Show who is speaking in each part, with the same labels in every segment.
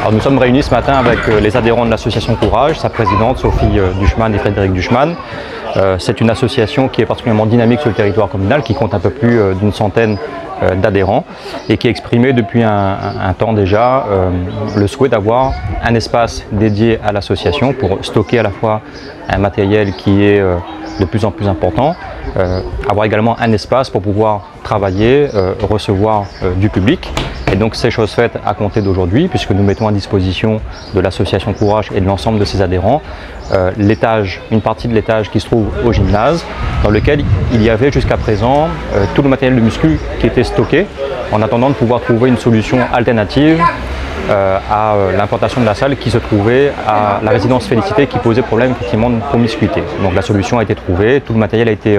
Speaker 1: Alors, nous sommes réunis ce matin avec les adhérents de l'association Courage, sa présidente Sophie Duchemann et Frédéric Duchemann. C'est une association qui est particulièrement dynamique sur le territoire communal, qui compte un peu plus d'une centaine d'adhérents et qui a exprimé depuis un temps déjà le souhait d'avoir un espace dédié à l'association pour stocker à la fois un matériel qui est de plus en plus important, avoir également un espace pour pouvoir travailler, recevoir du public. Et donc c'est chose faite à compter d'aujourd'hui, puisque nous mettons à disposition de l'association Courage et de l'ensemble de ses adhérents l'étage, une partie de l'étage qui se trouve au gymnase, dans lequel il y avait jusqu'à présent tout le matériel de muscu qui était stocké, en attendant de pouvoir trouver une solution alternative à l'implantation de la salle qui se trouvait à la résidence Félicité, qui posait problème effectivement de promiscuité. Donc la solution a été trouvée, tout le matériel a été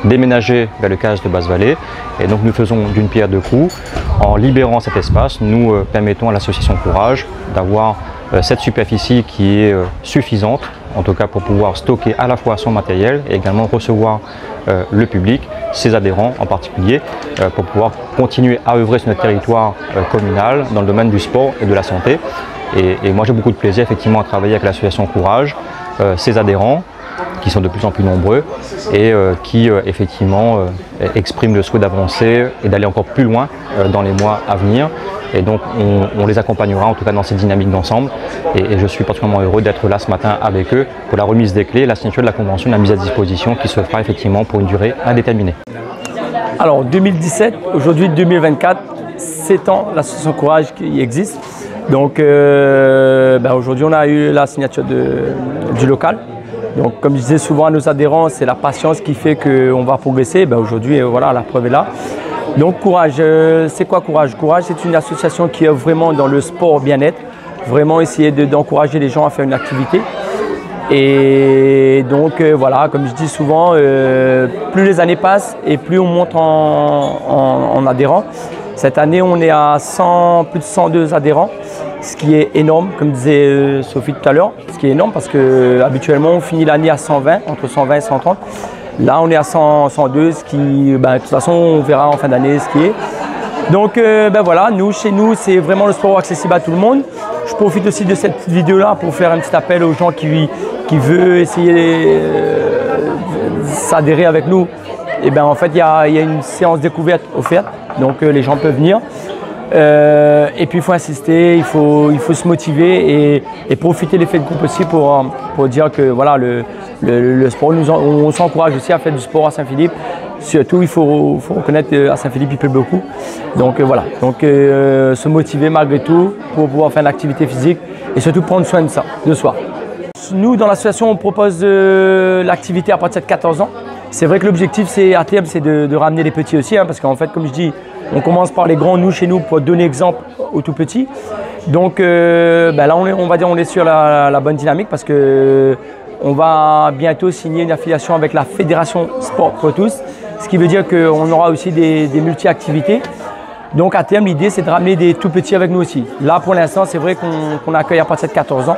Speaker 1: déménagé vers le CAS de Basse-Vallée, et donc nous faisons d'une pierre deux coups. En libérant cet espace, nous permettons à l'association Courage d'avoir cette superficie qui est suffisante, en tout cas pour pouvoir stocker à la fois son matériel et également recevoir le public, ses adhérents en particulier, pour pouvoir continuer à œuvrer sur notre territoire communal dans le domaine du sport et de la santé. Et moi j'ai beaucoup de plaisir effectivement à travailler avec l'association Courage, ses adhérents qui sont de plus en plus nombreux et qui effectivement expriment le souhait d'avancer et d'aller encore plus loin dans les mois à venir. Et donc on les accompagnera en tout cas dans cette dynamique d'ensemble, et je suis particulièrement heureux d'être là ce matin avec eux pour la remise des clés, la signature de la convention, la mise à disposition qui se fera effectivement pour une durée indéterminée.
Speaker 2: Alors 2017, aujourd'hui 2024, 7 ans l'association Courage qui existe. Donc aujourd'hui on a eu la signature du local. Donc comme je disais souvent à nos adhérents, c'est la patience qui fait qu'on va progresser. Aujourd'hui voilà, la preuve est là. Donc Courage, c'est quoi Courage? Courage, c'est une association qui est vraiment dans le sport bien-être, vraiment essayer d'encourager les gens à faire une activité. Et donc voilà, comme je dis souvent, plus les années passent et plus on monte en adhérents. Cette année, on est à plus de 102 adhérents, ce qui est énorme, comme disait Sophie tout à l'heure, ce qui est énorme parce qu'habituellement on finit l'année à 120, entre 120 et 130. Là, on est à 102, ce qui, de toute façon, on verra en fin d'année ce qui est. Donc, voilà, chez nous, c'est vraiment le sport accessible à tout le monde. Je profite aussi de cette vidéo-là pour faire un petit appel aux gens qui veulent essayer s'adhérer avec nous. Et en fait, il y a une séance découverte offerte, donc les gens peuvent venir. Et puis il faut insister, il faut se motiver et profiter de l'effet de groupe aussi pour dire que voilà, le sport, on s'encourage aussi à faire du sport à Saint-Philippe. Surtout, il faut reconnaître qu'à Saint-Philippe, il pleut beaucoup. Donc voilà, se motiver malgré tout pour pouvoir faire une activité physique et surtout prendre soin de soi. Nous, dans l'association, on propose l'activité à partir de 14 ans. C'est vrai que l'objectif, à terme, c'est de ramener les petits aussi, parce qu'en fait, comme je dis, on commence par les grands, chez nous, pour donner exemple aux tout petits. Donc là, on va dire on est sur la bonne dynamique parce que on va bientôt signer une affiliation avec la Fédération Sport pour tous, ce qui veut dire qu'on aura aussi des multi-activités. Donc à terme, l'idée, c'est de ramener des tout petits avec nous aussi. Là, pour l'instant, c'est vrai qu'on accueille à partir de 14 ans.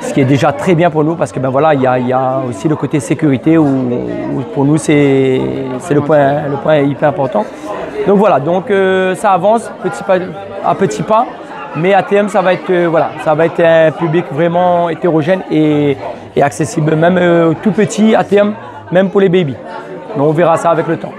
Speaker 2: Ce qui est déjà très bien pour nous parce que voilà, il y a aussi le côté sécurité où pour nous c'est le point hyper important. Donc voilà, ça avance à petits pas, mais à terme ça va être un public vraiment hétérogène et accessible même tout petit à terme, même pour les babies. Mais on verra ça avec le temps.